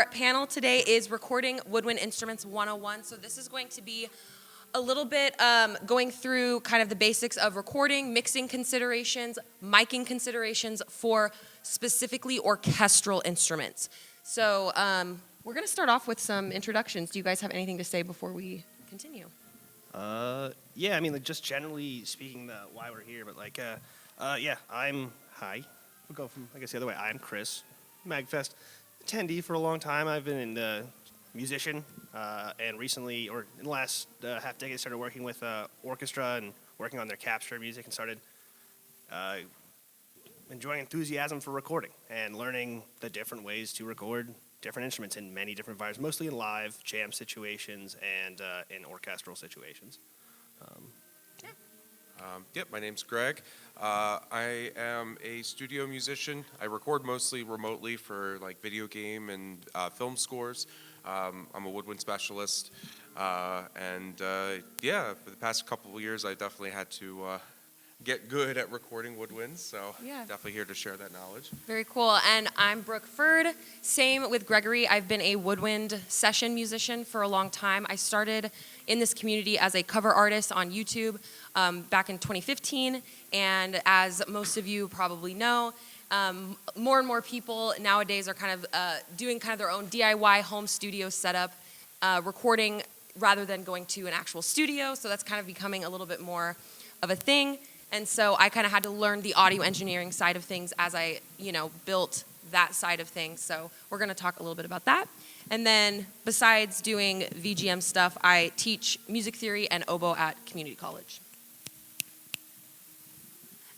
Our panel today is Recording Woodwind Instruments 101. So this is going to be a little bit going through kind of the basics of recording, mixing considerations, miking considerations for specifically orchestral instruments. So we're going to start off with some introductions. Do you guys have anything to say before we continue? Yeah, I mean, like, just generally speaking, why we're here, but hi. We'll go from, I guess, the other way. I'm Chris, MAGFest attendee for a long time. I've been a musician, and recently, or in the last half decade, started working with orchestra and working on their capture music, and started enjoying enthusiasm for recording and learning the different ways to record different instruments in many different environments, mostly in live jam situations and in orchestral situations. My name's Greg. I am a studio musician. I record mostly remotely for like video game and film scores. I'm a woodwind specialist. For the past couple of years, I definitely had to get good at recording woodwinds, so definitely here to share that knowledge. Very cool. And I'm Brooke Ferd. Same with Gregory. I've been a woodwind session musician for a long time. I started in this community as a cover artist on YouTube back in 2015. And as most of you probably know, more and more people nowadays are kind of doing kind of their own DIY home studio setup, recording rather than going to an actual studio. So that's kind of becoming a little bit more of a thing. And so I kind of had to learn the audio engineering side of things as I, built that side of things. So we're going to talk a little bit about that. And then besides doing VGM stuff, I teach music theory and oboe at community college.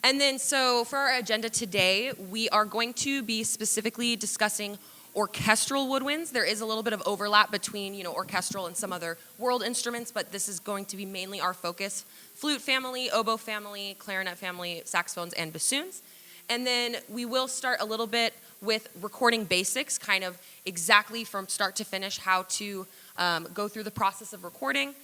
And then so for our agenda today, we are going to be specifically discussing orchestral woodwinds. There is a little bit of overlap between, orchestral and some other world instruments, but this is going to be mainly our focus. Flute family, oboe family, clarinet family, saxophones, and bassoons. And then we will start a little bit with recording basics, kind of exactly from start to finish how to go through the process of recording.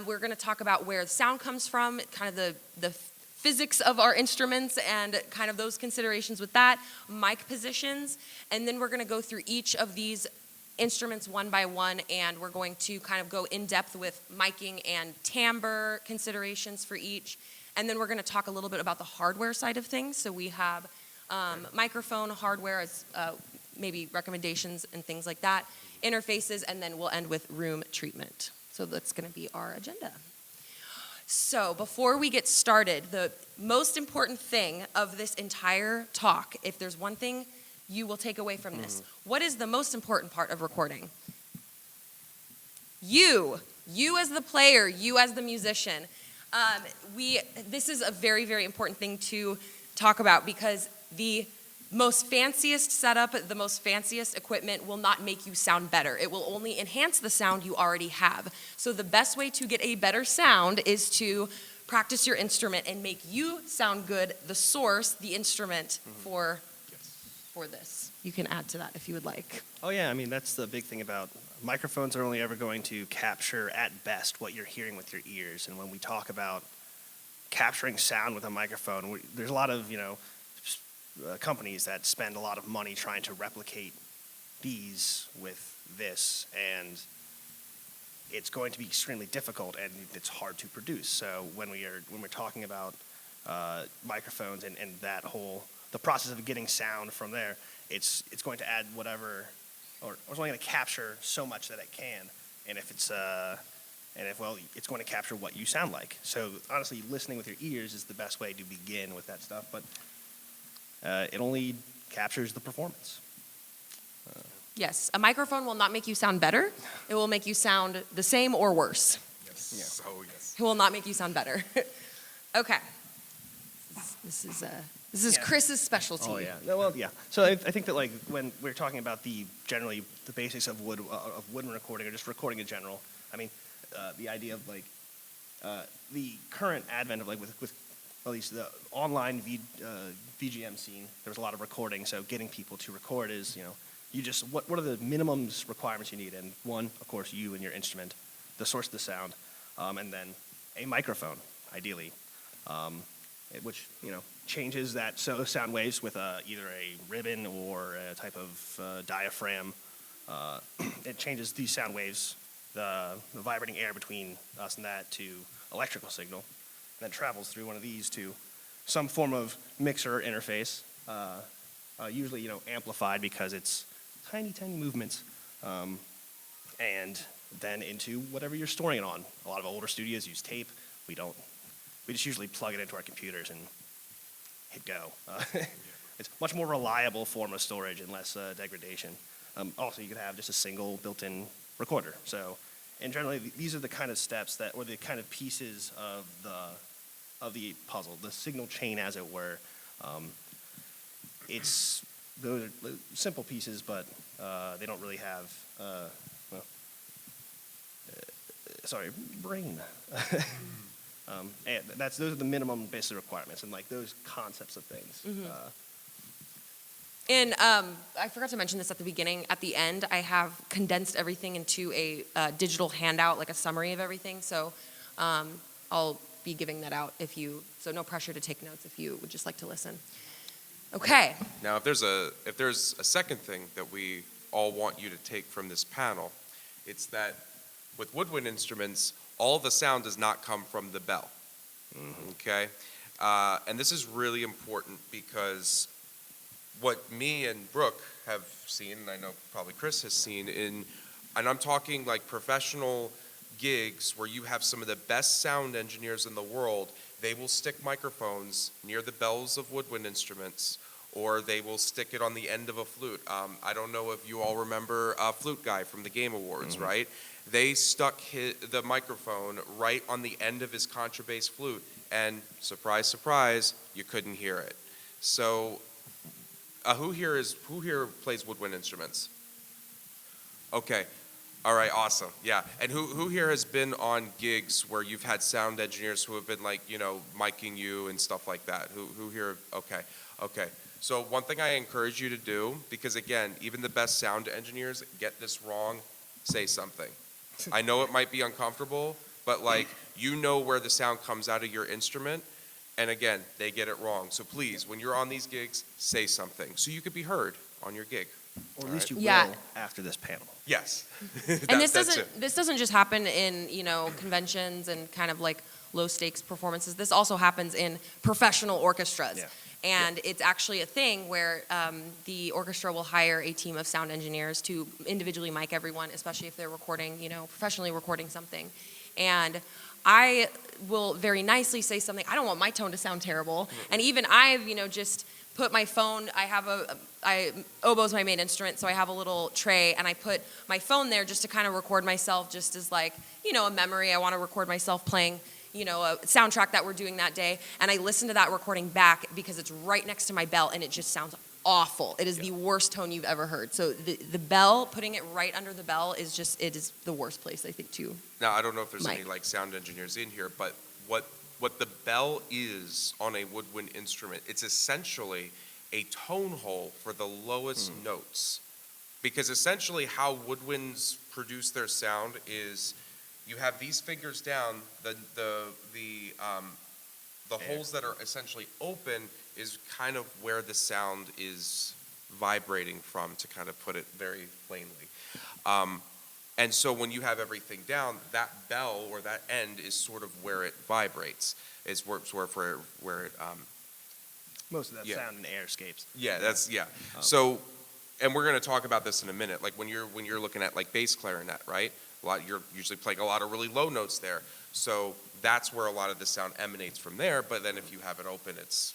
We're going to talk about where the sound comes from, kind of the physics of our instruments and kind of those considerations with that, mic positions, and then we're going to go through each of these instruments one by one, and we're going to kind of go in depth with miking and timbre considerations for each, and then we're going to talk a little bit about the hardware side of things. So we have microphone hardware as maybe recommendations and things like that, interfaces, and then we'll end with room treatment. So that's going to be our agenda. So before we get started, the most important thing of this entire talk, if there's one thing you will take away from this, what is the most important part of recording? You as the player, you as the musician. This is a very, very important thing to talk about because the most fanciest setup, the most fanciest equipment will not make you sound better. It will only enhance the sound you already have. So the best way to get a better sound is to practice your instrument and make you sound good, the source, the instrument for this. You can add to that if you would like. Oh yeah, I mean, that's the big thing about microphones are only ever going to capture at best what you're hearing with your ears. And when we talk about capturing sound with a microphone, there's a lot of, companies that spend a lot of money trying to replicate these with this, and it's going to be extremely difficult and it's hard to produce. So when we're talking about microphones and that whole the process of getting sound from there, it's going to add whatever, or it's only going to capture so much that it can, and it's going to capture what you sound like. So honestly, listening with your ears is the best way to begin with that stuff, but it only captures the performance. Yes, a microphone will not make you sound better. It will make you sound the same or worse. Yes. Yes. Oh, yes. It will not make you sound better. Okay. This is Chris's specialty. Oh yeah. Well, yeah. So I think that like when we're talking about generally the basics of woodwind recording or just recording in general, I mean, the idea of like the current advent of like with at least the online VGM scene, there's a lot of recording. So getting people to record is, you just what are the minimums requirements you need? And one, of course, you and your instrument, the source of the sound, and then a microphone, ideally, which changes that sound waves with either a ribbon or a type of diaphragm it changes these sound waves, the vibrating air between us and that, to electrical signal, and then travels through one of these to some form of mixer interface, usually amplified because it's tiny movements, and then into whatever you're storing it on. A lot of older studios use tape. We don't. We just usually plug it into our computers and hit go. It's a much more reliable form of storage and less degradation. Also, you could have just a single built-in recorder. So, and generally, these are the kind of steps or the kind of pieces of the puzzle, the signal chain, as it were. Those are simple pieces, but they don't really have. Brain. And those are the minimum basic requirements, and like those concepts of things. And I forgot to mention this at the beginning. At the end, I have condensed everything into a digital handout, like a summary of everything. So I'll be giving that out so no pressure to take notes if you would just like to listen. Okay. Now, if there's a second thing that we all want you to take from this panel, it's that with woodwind instruments, all the sound does not come from the bell. Okay? And this is really important because what me and Brooke have seen, and I know probably Chris has seen, and I'm talking like professional gigs where you have some of the best sound engineers in the world, they will stick microphones near the bells of woodwind instruments, or they will stick it on the end of a flute. I don't know if you all remember Flute Guy from the Game Awards, right? They stuck the microphone right on the end of his contrabass flute, and surprise, surprise, you couldn't hear it. So, who here plays woodwind instruments? Okay, all right, awesome, yeah. And who here has been on gigs where you've had sound engineers who have been like, miking you and stuff like that? Who here? Okay. So one thing I encourage you to do, because again, even the best sound engineers get this wrong, say something. I know it might be uncomfortable, but where the sound comes out of your instrument, and again, they get it wrong. So please, when you're on these gigs, say something so you could be heard on your gig. Or at least you will after this panel. Yes. And this doesn't just happen in, conventions and kind of like low stakes performances. This also happens in professional orchestras. Yeah. And it's actually a thing where the orchestra will hire a team of sound engineers to individually mic everyone, especially if they're recording, professionally recording something. And I will very nicely say something. I don't want my tone to sound terrible. And even I've, just put my phone, oboe's my main instrument, so I have a little tray, and I put my phone there just to kind of record myself just as a memory. I want to record myself playing a soundtrack that we're doing that day, and I listen to that recording back because it's right next to my bell, and it just sounds awful. It is the worst tone you've ever heard. So the bell, putting it right under the bell is the worst place, I think, to Now, I don't know if there's mic. any sound engineers in here, but what the bell is on a woodwind instrument, it's essentially a tone hole for the lowest notes. Because essentially how woodwinds produce their sound is you have these fingers down, the holes that are essentially open is kind of where the sound is vibrating from, to kind of put it very plainly. And so when you have everything down, that bell or that end is sort of where it vibrates, is where it Most of that sound and air escapes. Yeah, So, and we're going to talk about this in a minute. Like when you're looking at bass clarinet, right? You're usually playing a lot of really low notes there. So that's where a lot of the sound emanates from there. But then if you have it open, it's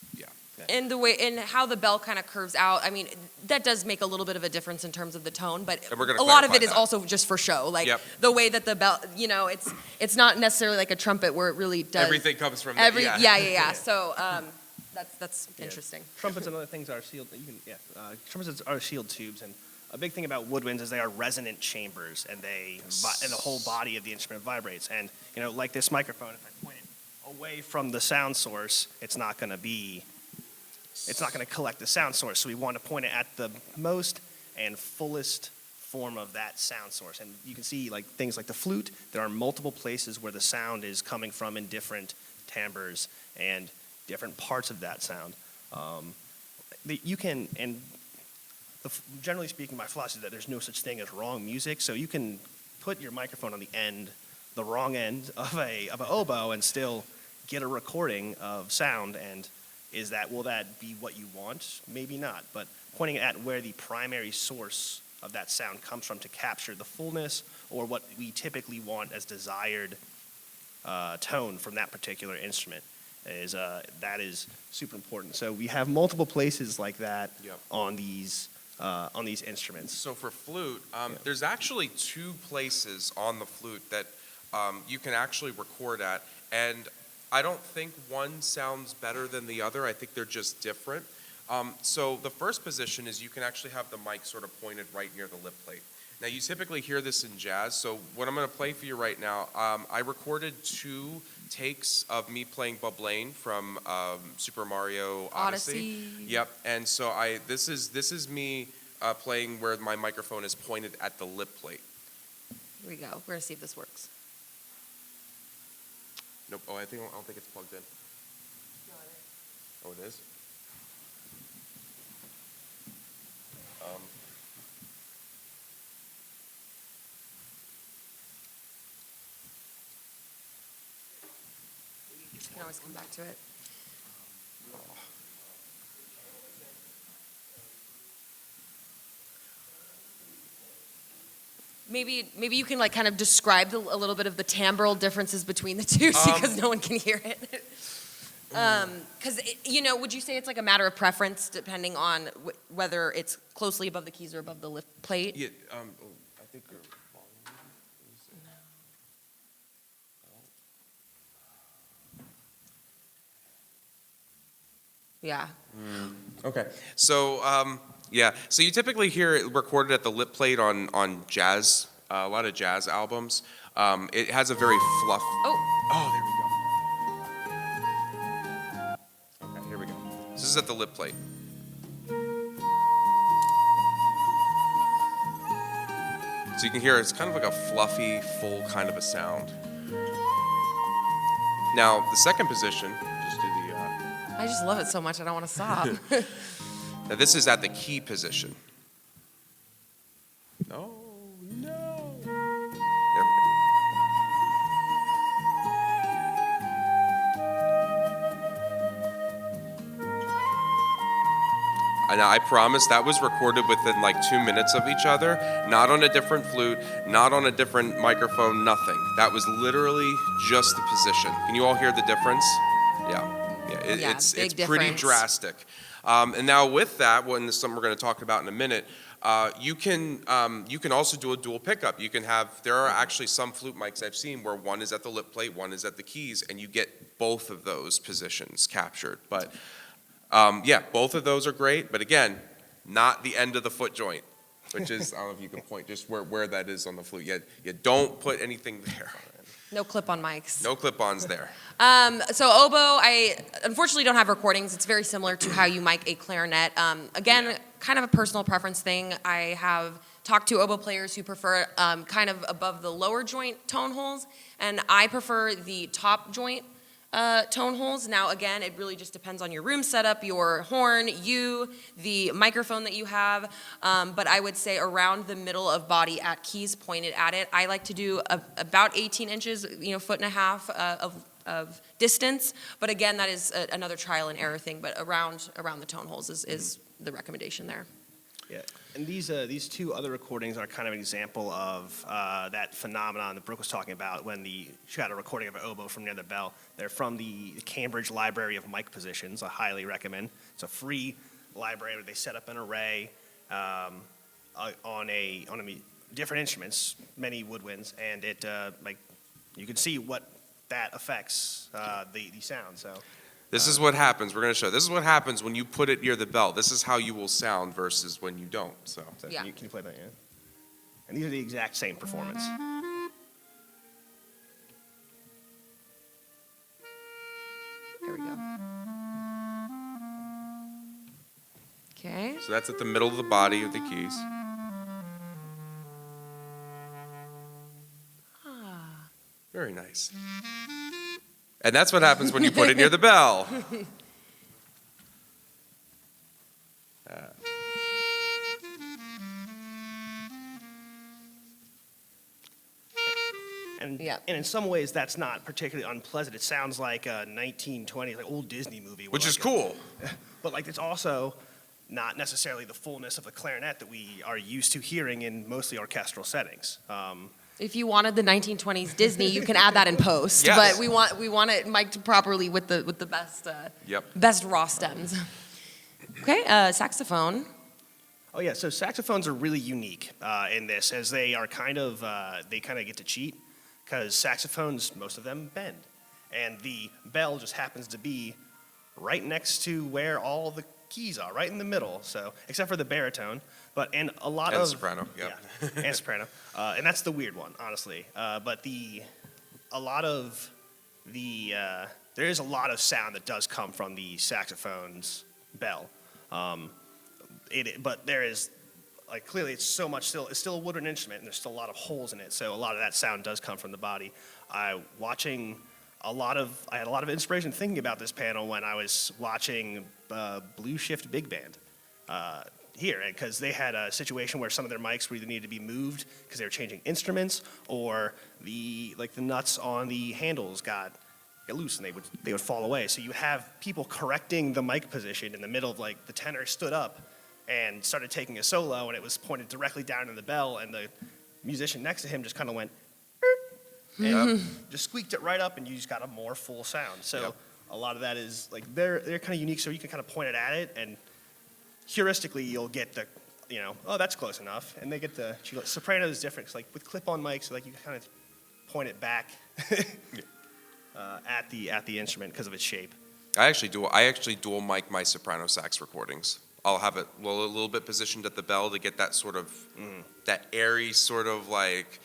And how the bell kind of curves out, that does make a little bit of a difference in terms of the tone, but a lot of it is also just for show. The way that the bell, it's not necessarily like a trumpet where it really does. Everything comes from Yeah. So that's interesting. Trumpets and other things are sealed. Trumpets are sealed tubes, and a big thing about woodwinds is they are resonant chambers, and and the whole body of the instrument vibrates. And like this microphone, if I point it away from the sound source, it's not going to collect the sound source. So we want to point it at the most and fullest form of that sound source. And you can see things like the flute, there are multiple places where the sound is coming from in different timbres and different parts of that sound. You can, and generally speaking, my philosophy is that there's no such thing as wrong music. So you can put your microphone on the wrong end of an oboe, and still get a recording of sound. And will that be what you want? Maybe not. But pointing at where the primary source of that sound comes from to capture the fullness or what we typically want as desired tone from that particular instrument that is super important. So we have multiple places like that Yep. on these instruments. So for flute, there's actually 2 places on the flute that you can actually record at, and I don't think one sounds better than the other. I think they're just different. So the first position is you can actually have the mic sort of pointed right near the lip plate. Now you typically hear this in jazz, so what I'm going to play for you right now, I recorded 2 takes of me playing Bob Lane from Super Mario Odyssey. Yep, and so this is me playing where my microphone is pointed at the lip plate. Here we go. We're gonna see if this works. Nope. I don't think it's plugged in. Oh, it is. You can always come back to it. Maybe you can like kind of describe a little bit of the timbral differences between the two, because no one can hear it. Because would you say it's like a matter of preference depending on whether it's closely above the keys or above the lip plate? Yeah. I think. Yeah. Okay. So so you typically hear it recorded at the lip plate on jazz, a lot of jazz albums. It has a very fluff. Oh. There we go. Okay, here we go. This is at the lip plate. So you can hear it's kind of like a fluffy, full kind of a sound. Now the second position, just do the. I just love it so much I don't want to stop. Now this is at the key position. No. There we go. And I promise that was recorded within like 2 minutes of each other, not on a different flute, not on a different microphone, nothing. That was literally just the position. Can you all hear the difference? Yeah. It's pretty difference. drastic. And now with that, this is something we're going to talk about in a minute, you can also do a dual pickup. There are actually some flute mics I've seen where one is at the lip plate, one is at the keys, and you get both of those positions captured. But both of those are great, but again, not the end of the foot joint, which is, I don't know if you can point just where that is on the flute. You don't put anything there. No clip-on mics. No clip-ons there. So oboe, I unfortunately don't have recordings. It's very similar to how you mic a clarinet. Again, kind of a personal preference thing. I have talked to oboe players who prefer kind of above the lower joint tone holes, and I prefer the top joint tone holes. Now, again, it really just depends on your room setup, your horn, the microphone that you have, but I would say around the middle of body at keys pointed at it. I like to do about 18 inches, foot and a half of distance, but again, that is another trial and error thing, but around the tone holes is the recommendation there. Yeah, and these 2 other recordings are kind of an example of that phenomenon that Brooke was talking about when she got a recording of an oboe from near the bell. They're from the Cambridge Library of Mic Positions. I highly recommend. It's a free library where they set up an array on different instruments, many woodwinds, and it you can see what that affects the sound. So. This is what happens. We're going to show. This is what happens when you put it near the bell. This is how you will sound versus when you don't. So yeah. Can you play that? Yeah. And these are the exact same performance. There we go. Okay. So that's at the middle of the body of the keys. Very nice. And that's what happens when you put it near the bell. And, Yeah. and in some ways, that's not particularly unpleasant. It sounds like a 1920s, like old Disney movie. Which is like cool. But like it's also not necessarily the fullness of the clarinet that we are used to hearing in mostly orchestral settings. If you wanted the 1920s Disney, you can add that in post. Yes. But we want it mic'd properly with the best Yep. best raw stems. Okay, saxophone. Oh yeah, so saxophones are really unique in this, as they are they kind of get to cheat, because saxophones, most of them bend, and the bell just happens to be right next to where all the keys are, right in the middle. So except for the baritone, and a lot And of soprano, yep. yeah, and soprano, and that's the weird one, honestly. But there is a lot of sound that does come from the saxophone's bell. But there is, like, clearly it's still a woodwind instrument, and there's still a lot of holes in it, so a lot of that sound does come from the body. I had a lot of inspiration thinking about this panel when I was watching Blue Shift Big Band here, because they had a situation where some of their mics were either needed to be moved because they were changing instruments, or the nuts on the handles got loose and they would fall away. So you have people correcting the mic position in the middle of, like, the tenor stood up and started taking a solo, and it was pointed directly down in the bell, and the musician next to him just kind of went and just squeaked it right up, and you just got a more full sound. So Yep. a lot of that is, like, they're kind of unique, so you can kind of point it at it, and heuristically you'll get the, oh, that's close enough. And they get the soprano is different, 'cause, like, with clip-on mics, like, you kind of point it back at the instrument because of its shape. I actually dual mic my soprano sax recordings. I'll have it a little bit positioned at the bell to get that sort of that airy sort of like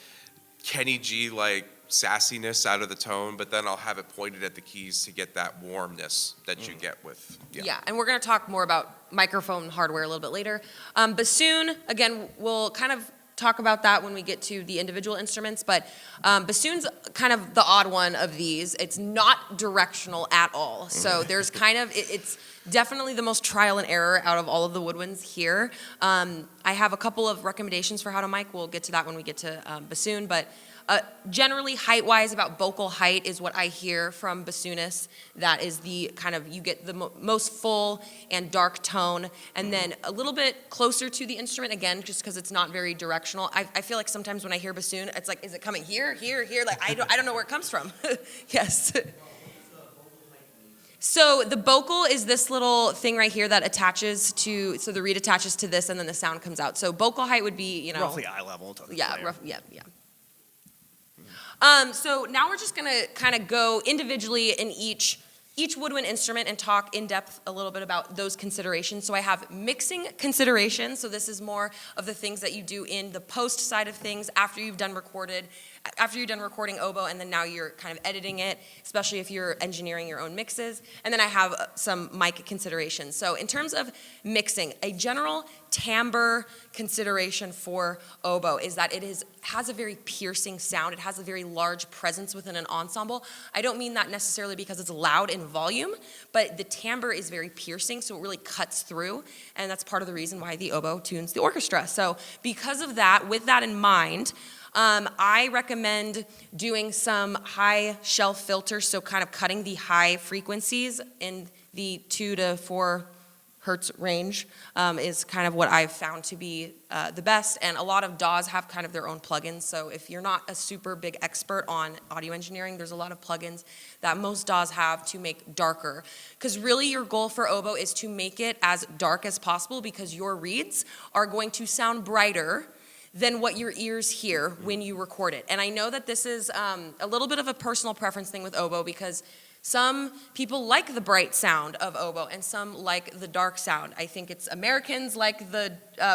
Kenny G like sassiness out of the tone, but then I'll have it pointed at the keys to get that warmness that you get with Yeah, and we're going to talk more about microphone hardware a little bit later. Bassoon, again, we'll kind of talk about that when we get to the individual instruments, but bassoon's kind of the odd one of these. It's not directional at all. So there's kind of, it's definitely the most trial and error out of all of the woodwinds here. I have a couple of recommendations for how to mic. We'll get to that when we get to bassoon, but generally, height-wise, about vocal height is what I hear from bassoonists. That is the kind of, you get the most full and dark tone, and then a little bit closer to the instrument, again, just because it's not very directional. I feel like sometimes when I hear bassoon, it's like, is it coming here, here, here? Like, I don't know where it comes from. Yes. So the vocal is this little thing right here that attaches to, so the reed attaches to this, and then the sound comes out. So vocal height would be, Roughly eye level. To the yeah, player. yeah. So now we're just gonna kind of go individually in each woodwind instrument and talk in depth a little bit about those considerations. So I have mixing considerations. So this is more of the things that you do in the post side of things after you've done recording oboe, and then now you're kind of editing it, especially if you're engineering your own mixes. And then I have some mic considerations. So in terms of mixing, a general timbre consideration for oboe is that it has a very piercing sound. It has a very large presence within an ensemble. I don't mean that necessarily because it's loud in volume, but the timbre is very piercing, so it really cuts through, and that's part of the reason why the oboe tunes the orchestra. So because of that, with that in mind, I recommend doing some high shelf filters, so kind of cutting the high frequencies in the 2 to 4 hertz range is kind of what I've found to be the best. And a lot of DAWs have kind of their own plugins. So if you're not a super big expert on audio engineering, there's a lot of plugins that most DAWs have to make darker. Because really your goal for oboe is to make it as dark as possible, because your reeds are going to sound brighter than what your ears hear when you record it. And I know that this is a little bit of a personal preference thing with oboe, because some people like the bright sound of oboe and some like the dark sound. I think it's Americans like the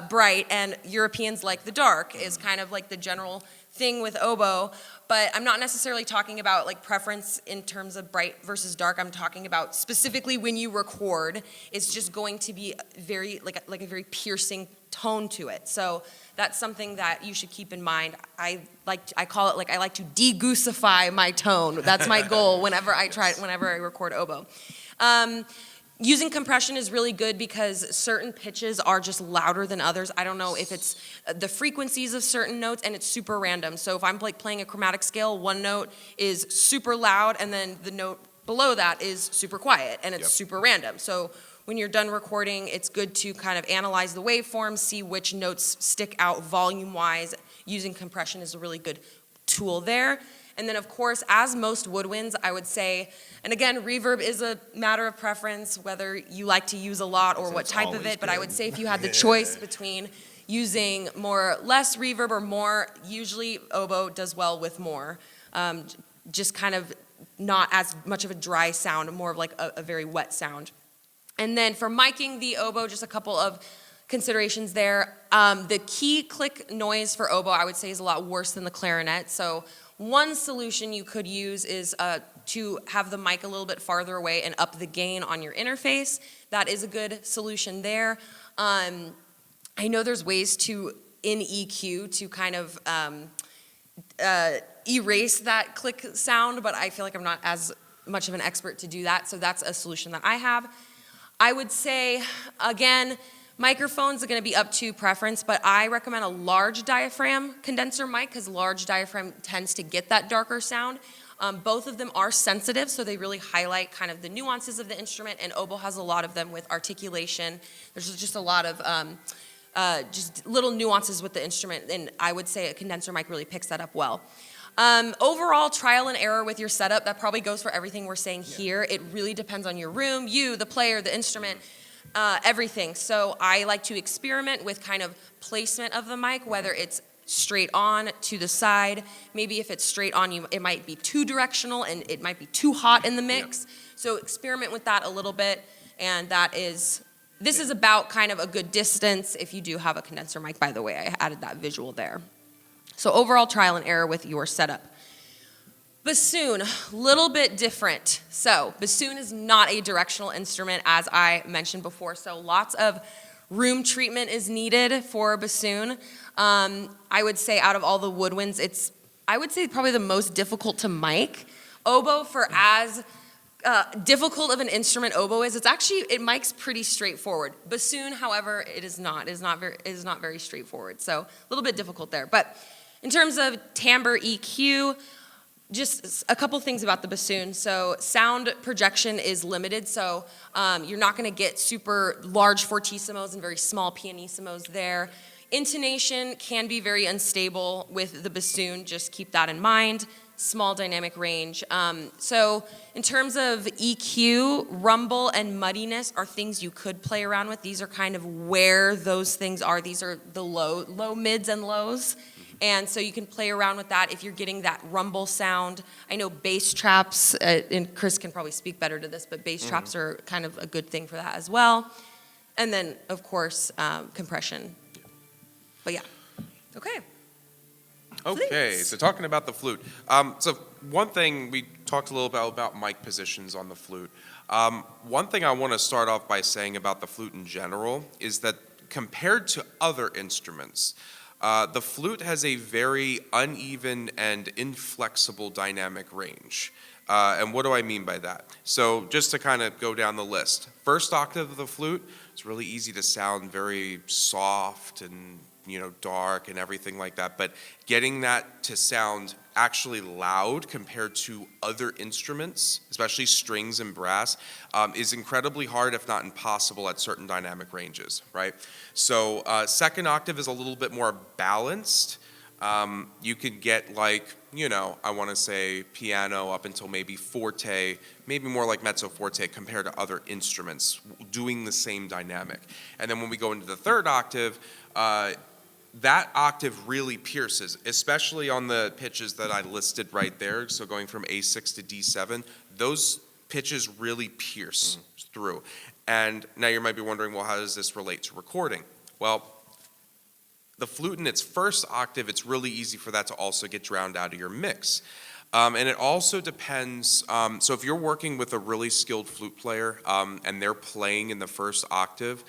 bright and Europeans like the dark is kind of like the general thing with oboe. But I'm not necessarily talking about like preference in terms of bright versus dark. I'm talking about specifically when you record, it's just going to be very like a very piercing tone to it. So that's something that you should keep in mind. I call it like I like to de-goosify my tone. That's my goal whenever I record oboe. Using compression is really good because certain pitches are just louder than others. I don't know if it's the frequencies of certain notes, and it's super random. So if I'm like playing a chromatic scale, one note is super loud, and then the note below that is super quiet, and it's super random. So when you're done recording, it's good to kind of analyze the waveforms, see which notes stick out volume-wise. Using compression is a really good tool there. And then, of course, as most woodwinds, I would say, and again, reverb is a matter of preference, whether you like to use a lot or what type of it, but I would say if you had the choice between using less reverb or more, usually oboe does well with more. Just kind of not as much of a dry sound, more of like a very wet sound. And then for miking the oboe, just a couple of considerations there. The key click noise for oboe, I would say, is a lot worse than the clarinet. So one solution you could use is to have the mic a little bit farther away and up the gain on your interface. That is a good solution there. I know there's ways to, in EQ, to kind of erase that click sound, but I feel like I'm not as much of an expert to do that, so that's a solution that I have. I would say, again, microphones are going to be up to preference, but I recommend a large diaphragm condenser mic because large diaphragm tends to get that darker sound. Both of them are sensitive, so they really highlight kind of the nuances of the instrument, and oboe has a lot of them with articulation. There's just a lot of just little nuances with the instrument, and I would say a condenser mic really picks that up well. Overall, trial and error with your setup, that probably goes for everything we're saying here. It really depends on your room, you, the player, the instrument, everything. So I like to experiment with kind of placement of the mic, whether it's straight on, to the side. Maybe if it's straight on, it might be too directional and it might be too hot in the mix. So experiment with that a little bit, and this is about kind of a good distance if you do have a condenser mic, by the way. I added that visual there. So overall trial and error with your setup. Bassoon, little bit different. So bassoon is not a directional instrument, as I mentioned before, so lots of room treatment is needed for bassoon. I would say out of all the woodwinds, I would say probably the most difficult to mic. Oboe, for as difficult of an instrument oboe is, it mics pretty straightforward. Bassoon, however, it is not very straightforward. So a little bit difficult there. But in terms of timbre EQ, just a couple things about the bassoon. So sound projection is limited, so you're not going to get super large fortissimos and very small pianissimos there. Intonation can be very unstable with the bassoon, just keep that in mind. Small dynamic range. So in terms of EQ, rumble and muddiness are things you could play around with. These are kind of where those things are. These are the low mids and lows. And so you can play around with that if you're getting that rumble sound. I know bass traps, and Chris can probably speak better to this, but bass traps are kind of a good thing for that as well. And then, of course, compression. But yeah, okay. Okay, so talking about the flute. So one thing, we talked a little bit about mic positions on the flute. One thing I want to start off by saying about the flute in general is that compared to other instruments, the flute has a very uneven and inflexible dynamic range. And what do I mean by that? So just to kind of go down the list. First octave of the flute, it's really easy to sound very soft and dark and everything like that, but getting that to sound actually loud compared to other instruments, especially strings and brass, is incredibly hard, if not impossible, at certain dynamic ranges, right? So second octave is a little bit more balanced. You could get I want to say piano up until maybe forte, maybe more like mezzo forte compared to other instruments doing the same dynamic. And then when we go into the third octave, that octave really pierces, especially on the pitches that I listed right there. So going from A6 to D7, those pitches really pierce through. And now you might be wondering, well, how does this relate to recording? Well, the flute in its first octave, it's really easy for that to also get drowned out of your mix. And it also depends, so if you're working with a really skilled flute player and they're playing in the first octave,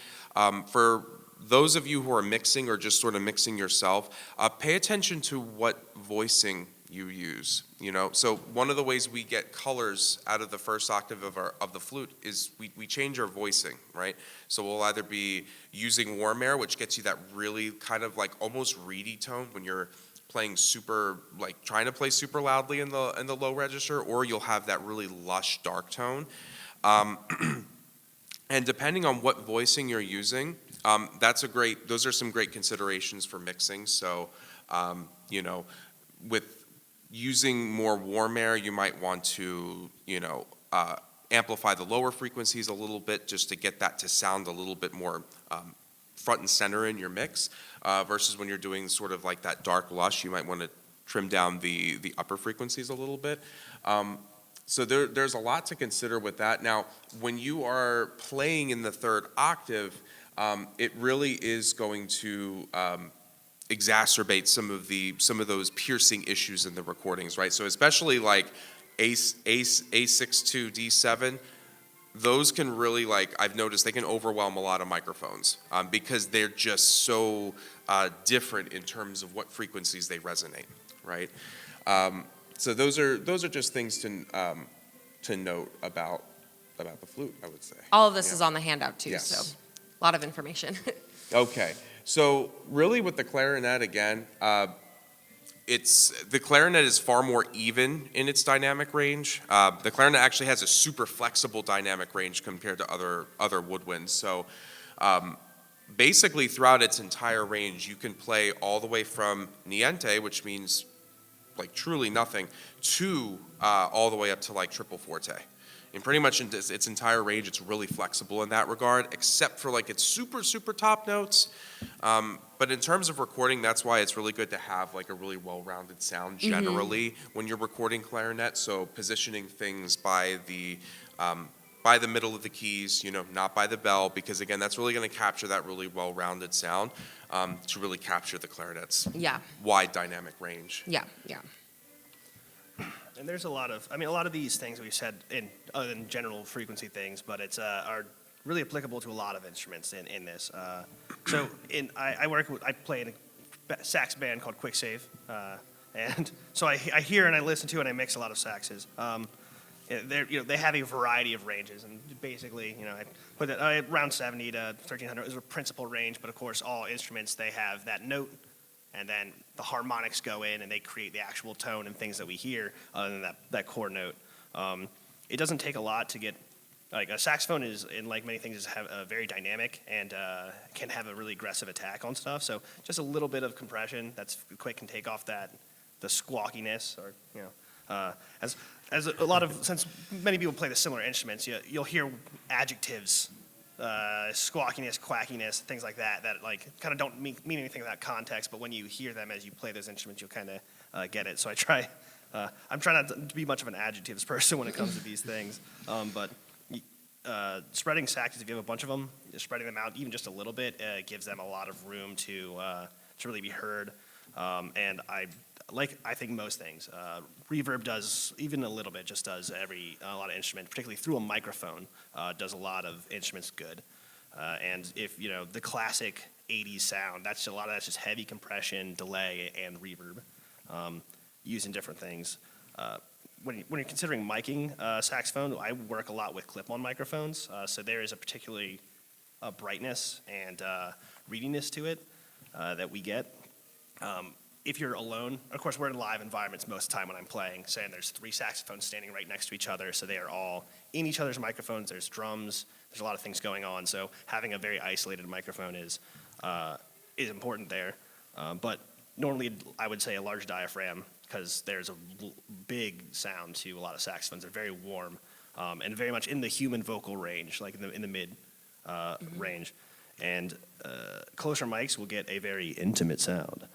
for those of you who are mixing or just sort of mixing yourself, pay attention to what voicing you use, So one of the ways we get colors out of the first octave of the flute is we change our voicing, right? So we'll either be using warm air, which gets you that really kind of like almost reedy tone when you're playing super, like trying to play super loudly in the low register, or you'll have that really lush dark tone. And depending on what voicing you're using, those are some great considerations for mixing. So, with using more warm air, you might want to, amplify the lower frequencies a little bit just to get that to sound a little bit more front and center in your mix, versus when you're doing sort of like that dark lush, you might want to trim down the upper frequencies a little bit. So there's a lot to consider with that. Now, when you are playing in the third octave, it really is going to exacerbate some of those piercing issues in the recordings, right? So especially like A62, D7, those can really, like I've noticed, they can overwhelm a lot of microphones because they're just so different in terms of what frequencies they resonate, right? So those are just things to note about the flute, I would say. All of this is on the handout too, Yes. so a lot of information. Okay, so really with the clarinet again, the clarinet is far more even in its dynamic range. The clarinet actually has a super flexible dynamic range compared to other woodwinds. So basically throughout its entire range, you can play all the way from niente, which means like truly nothing, to all the way up to like triple forte. And pretty much in its entire range, it's really flexible in that regard, except for like its super, super top notes. But in terms of recording, that's why it's really good to have like a really well-rounded sound generally when you're recording clarinet. So positioning things by the middle of the keys, not by the bell, because again, that's really going to capture that really well-rounded sound to really capture the clarinet's wide dynamic range. Yeah. And there's a lot of these things we've said other than general frequency things, but it's are really applicable to a lot of instruments in this. I play in a sax band called Quick Save, and so I hear and I listen to and I mix a lot of saxes. They have a variety of ranges, and basically, I put it around 70 to 1300 is a principal range. But of course, all instruments they have that note. And then the harmonics go in and they create the actual tone and things that we hear other than that core note. It doesn't take a lot to get, like a saxophone is, in like many things, is very dynamic and can have a really aggressive attack on stuff. So just a little bit of compression that's quick can take off the squawkiness, or as a lot of, since many people play the similar instruments, you'll hear adjectives. Squawkiness, quackiness, things like that like kind of don't mean anything in that context, but when you hear them as you play those instruments, you'll kind of get it. So I'm trying not to be much of an adjectives person when it comes to these things, but spreading saxes, if you have a bunch of them, spreading them out even just a little bit gives them a lot of room to really be heard, and I think most things. Reverb does, even a little bit, just does a lot of instruments, particularly through a microphone, does a lot of instruments good. And if, the classic 80s sound, a lot of that's just heavy compression, delay, and reverb, using different things. When you're considering miking saxophone, I work a lot with clip-on microphones, so there is a particularly brightness and readiness to it that we get. If you're alone, of course, we're in live environments most of the time when I'm playing, saying there's 3 saxophones standing right next to each other, so they are all in each other's microphones. There's drums, there's a lot of things going on, so having a very isolated microphone is important there. But normally, I would say a large diaphragm, because there's a big sound to a lot of saxophones. They're very warm and very much in the human vocal range, like in the mid range. And closer mics will get a very intimate sound.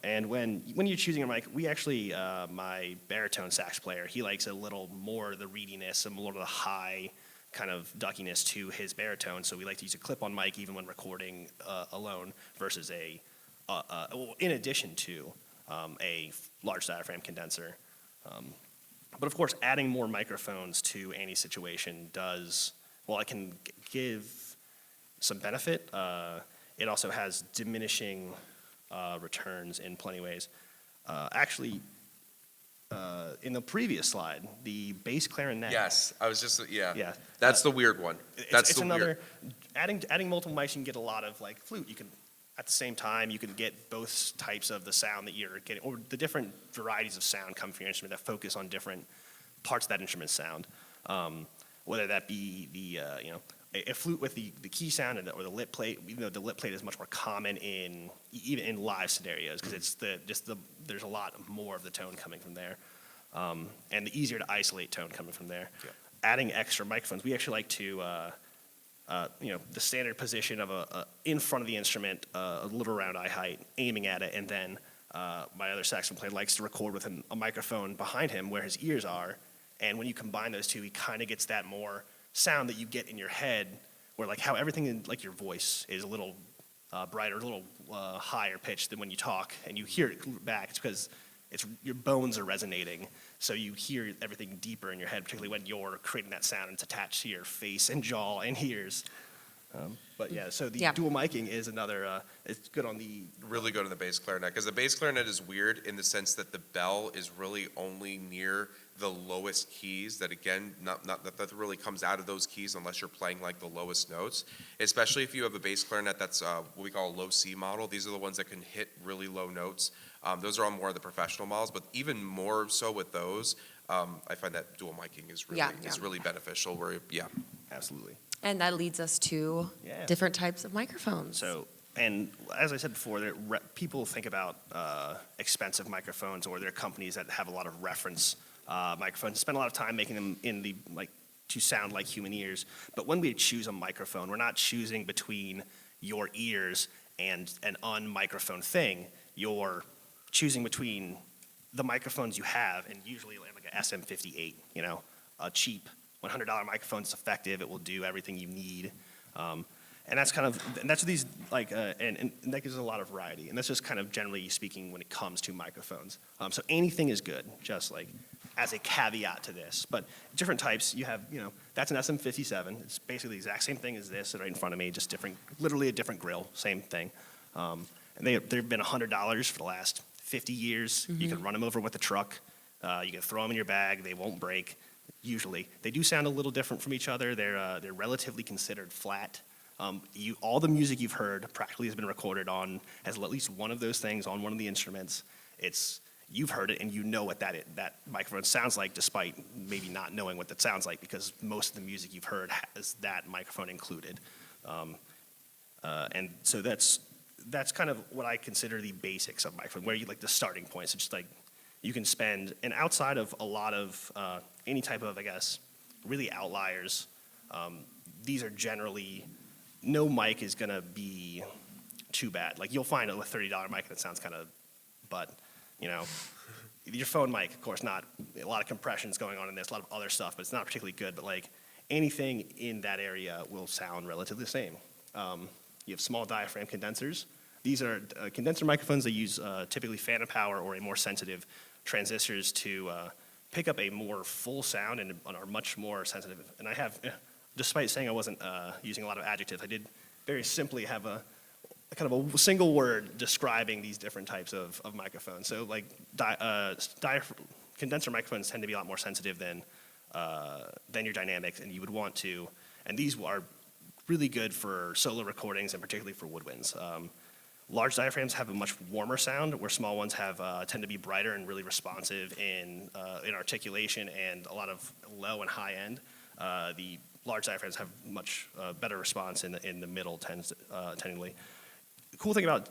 And when you're choosing a mic, we actually, my baritone sax player, he likes a little more the reediness and a little of the high kind of duckiness to his baritone. So we like to use a clip-on mic even when recording alone versus in addition to a large diaphragm condenser. But of course, adding more microphones to any situation it can give some benefit. It also has diminishing returns in plenty of ways. Actually, in the previous slide, the bass clarinet. Yes, I was just, yeah. Yeah. That's the weird one. That's It's the another, weird. adding multiple mics, you can get a lot of like flute. You can, at the same time, you can get both types of the sound that you're getting, or the different varieties of sound come from your instrument that focus on different parts of that instrument's sound. Whether that be the, a flute with the key sound or the lip plate, even though the lip plate is much more common even in live scenarios, because it's there's a lot more of the tone coming from there, and the easier to isolate tone coming from there. Yeah. Adding extra microphones, we actually like to, the standard position of in front of the instrument, a little around eye height, aiming at it, and then my other saxophone player likes to record with a microphone behind him where his ears are, and when you combine those two, he kind of gets that more sound that you get in your head, where like how everything in like your voice is a little brighter, a little higher pitched than when you talk, and you hear it back. It's because your bones are resonating, so you hear everything deeper in your head, particularly when you're creating that sound and it's attached to your face and jaw and ears. But yeah, so the dual miking is another. It's good on the Really good on the bass clarinet, because the bass clarinet is weird in the sense that the bell is really only near the lowest keys. That again, not that really comes out of those keys unless you're playing like the lowest notes. Especially if you have a bass clarinet that's what we call a low C model. These are the ones that can hit really low notes. Those are on more of the professional models, but even more so with those, I find that dual miking is really beneficial. absolutely. And that leads us to different types of microphones. So, and as I said before, people think about expensive microphones, or there are companies that have a lot of reference microphones, spend a lot of time making them to sound like human ears. But when we choose a microphone, we're not choosing between your ears and an on-microphone thing. You're choosing between the microphones you have, and usually like an SM58, a cheap $100 microphone is effective. It will do everything you need. And that's what these and that gives a lot of variety. And that's just kind of generally speaking when it comes to microphones. So anything is good, just like as a caveat to this. But different types, you have, that's an SM57. It's basically the exact same thing as this right in front of me, just literally a different grill, same thing. And they've been $100 for the last 50 years. Mm-hmm. You can run them over with a truck. You can throw them in your bag. They won't break. Usually, they do sound a little different from each other. They're relatively considered flat. All the music you've heard practically has been recorded has at least one of those things on one of the instruments. You've heard it and you know what that microphone sounds like, despite maybe not knowing what that sounds like, because most of the music you've heard has that microphone included. And so that's kind of what I consider the basics of microphone, where you like the starting point. So just like you can spend, and outside of a lot of any type of, I guess, really outliers, these are generally, no mic is gonna be too bad. Like you'll find a $30 mic that sounds kind of, but your phone mic, of course, not a lot of compressions going on in this, a lot of other stuff, but it's not particularly good. But like anything in that area will sound relatively the same. You have small diaphragm condensers. These are condenser microphones. They use typically phantom power or a more sensitive transistors to pick up a more full sound and are much more sensitive. And I have, despite saying I wasn't using a lot of adjectives, I did very simply have a kind of a single word describing these different types of microphones. So like condenser microphones tend to be a lot more sensitive than your dynamics, and you would want to, and these are really good for solo recordings and particularly for woodwinds. Large diaphragms have a much warmer sound, where small ones tend to be brighter and really responsive in articulation and a lot of low and high end. The large diaphragms have much better response in the middle, tendingly. The cool thing about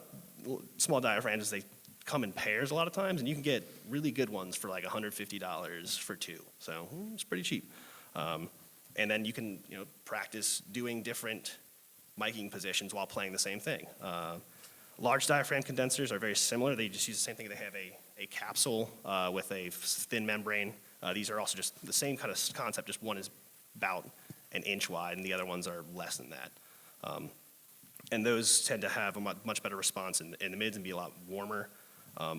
small diaphragms is they come in pairs a lot of times, and you can get really good ones for like $150 for two. So it's pretty cheap. And then you can practice doing different miking positions while playing the same thing. Large diaphragm condensers are very similar. They just use the same thing. They have a capsule with a thin membrane. These are also just the same kind of concept, just one is about an inch wide and the other ones are less than that. And those tend to have a much better response in the mids and be a lot warmer.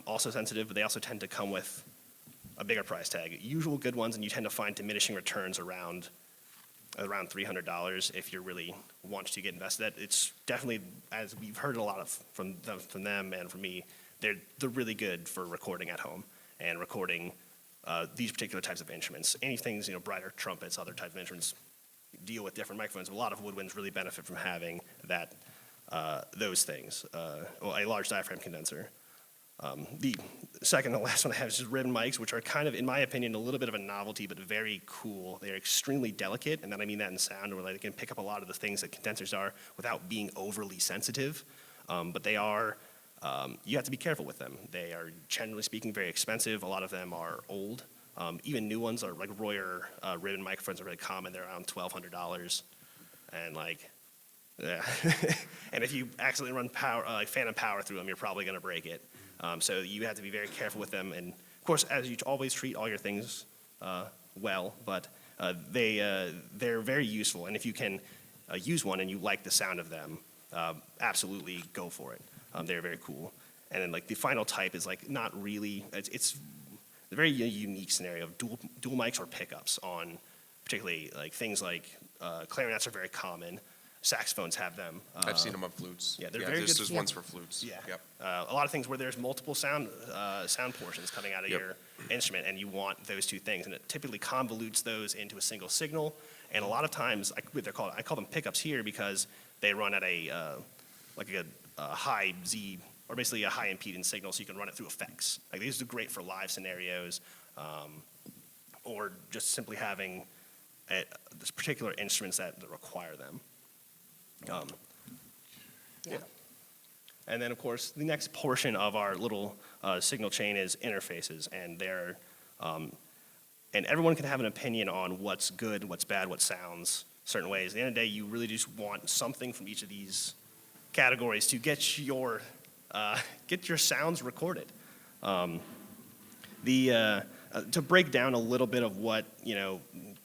Also sensitive, but they also tend to come with a bigger price tag. Usual good ones, and you tend to find diminishing returns around $300 if you really want to get invested. It's definitely, as we've heard a lot of from them and from me, they're really good for recording at home and recording these particular types of instruments. Anything, brighter trumpets, other types of instruments deal with different microphones. A lot of woodwinds really benefit from having those things, a large diaphragm condenser. The second and last one I have is just ribbon mics, which are kind of, in my opinion, a little bit of a novelty, but very cool. They're extremely delicate, and then I mean that in sound, where they can pick up a lot of the things that condensers are without being overly sensitive. But they are, you have to be careful with them. They are, generally speaking, very expensive. A lot of them are old. Even new ones are like Royer ribbon microphones are really common. They're around $1,200, and yeah. And if you accidentally run power, phantom power through them, you're probably going to break it. So you have to be very careful with them. And of course, as you always treat all your things well, but they're very useful. And if you can use one and you like the sound of them, absolutely go for it. They're very cool. And then the final type is not really, it's a very unique scenario of dual mics or pickups on particularly things like clarinets are very common. Saxophones have them. I've seen them on flutes. Yeah, they're very good. There's ones for flutes. Yeah. Yep. A lot of things where there's multiple sound portions coming out of your instrument, and you want those two things, and it typically convolutes those into a single signal. And a lot of times, I call them pickups here because they run at a high Z, or basically a high impedance signal, so you can run it through effects. These are great for live scenarios, or just simply having this particular instruments that require them. Yeah. And then, of course, the next portion of our little signal chain is interfaces, and and everyone can have an opinion on what's good, what's bad, what sounds certain ways. At the end of the day, you really just want something from each of these categories to get your sounds recorded. To break down a little bit of what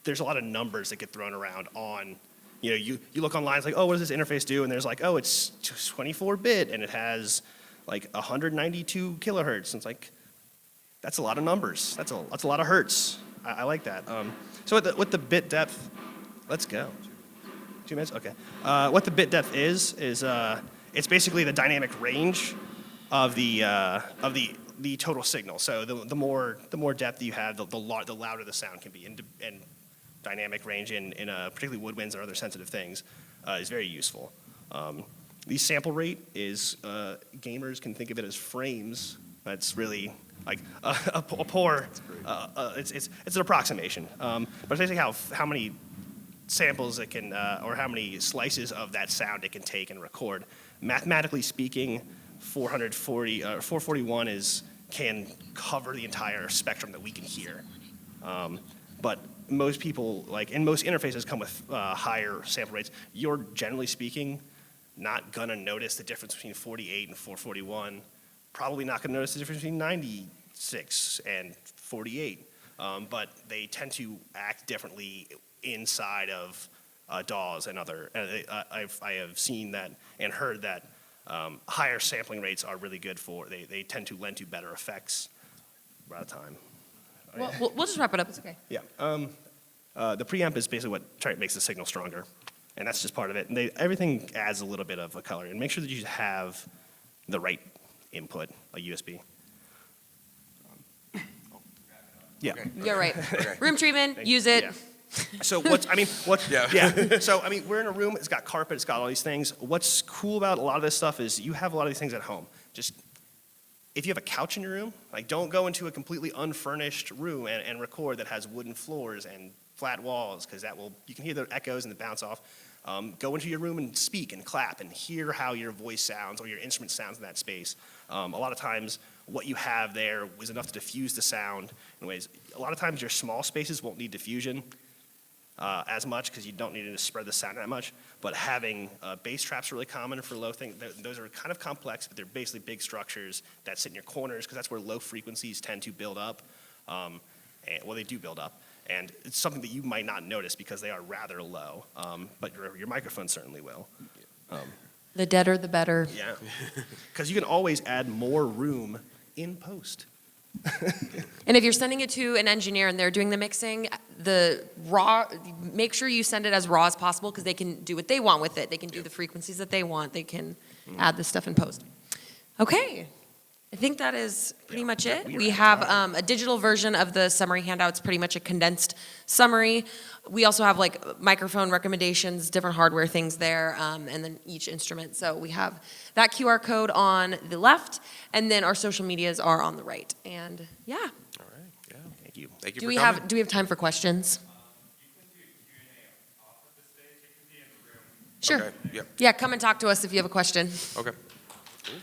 there's a lot of numbers that get thrown around on. You look online, it's like, oh, what does this interface do? And there's oh, it's 24-bit, and it has 192 kilohertz. And it's that's a lot of numbers. That's a lot of hertz. I like that. So with the bit depth, let's go. 2 minutes? Okay. What the bit depth is it's basically the dynamic range of the total signal. So the more depth you have, the louder the sound can be. And dynamic range in particularly woodwinds or other sensitive things is very useful. The sample rate is, gamers can think of it as frames. That's really a poor, it's an approximation. But it's basically how many samples it can, or how many slices of that sound it can take and record. Mathematically speaking, 441 can cover the entire spectrum that we can hear. But most people, and most interfaces come with higher sample rates. You're generally speaking not gonna notice the difference between 48 and 441. Probably not gonna notice the difference between 96 and 48. But they tend to act differently inside of DAWs and other. I have seen that and heard that higher sampling rates are really good for. They tend to lend to better effects. We're out of time. Well, we'll just wrap it up. It's okay. Yeah. The preamp is basically what makes the signal stronger, and that's just part of it. And everything adds a little bit of a color. And make sure that you have the right input, a USB. Yeah. Okay. You're right. Okay. Room treatment, use it. Yeah. So So we're in a room. It's got carpet. It's got all these things. What's cool about a lot of this stuff is you have a lot of these things at home. Just if you have a couch in your room, don't go into a completely unfurnished room and record that has wooden floors and flat walls, because you can hear the echoes and the bounce off. Go into your room and speak and clap and hear how your voice sounds or your instrument sounds in that space. A lot of times what you have there is enough to diffuse the sound in ways. A lot of times your small spaces won't need diffusion as much because you don't need to spread the sound that much. But having bass traps are really common for low things. Those are kind of complex, but they're basically big structures that sit in your corners because that's where low frequencies tend to build up. They do build up. And it's something that you might not notice because they are rather low, but your microphone certainly will. The deader, the better. Yeah, because you can always add more room in post. And if you're sending it to an engineer and they're doing the mixing, make sure you send it as raw as possible because they can do what they want with it. They can do the frequencies that they want. They can add this stuff in post. Okay. I think that is pretty much it. we are We at have time. a digital version of the summary handout. It's pretty much a condensed summary. We also have like microphone recommendations, different hardware things there, and then each instrument. So we have that QR code on the left, and then our social medias are on the right. And yeah, All right, yeah. Thank you. Thank you do for we coming. have time for questions? Sure. Okay, yep, Yeah, come and talk to us if you have a question. okay. Cool.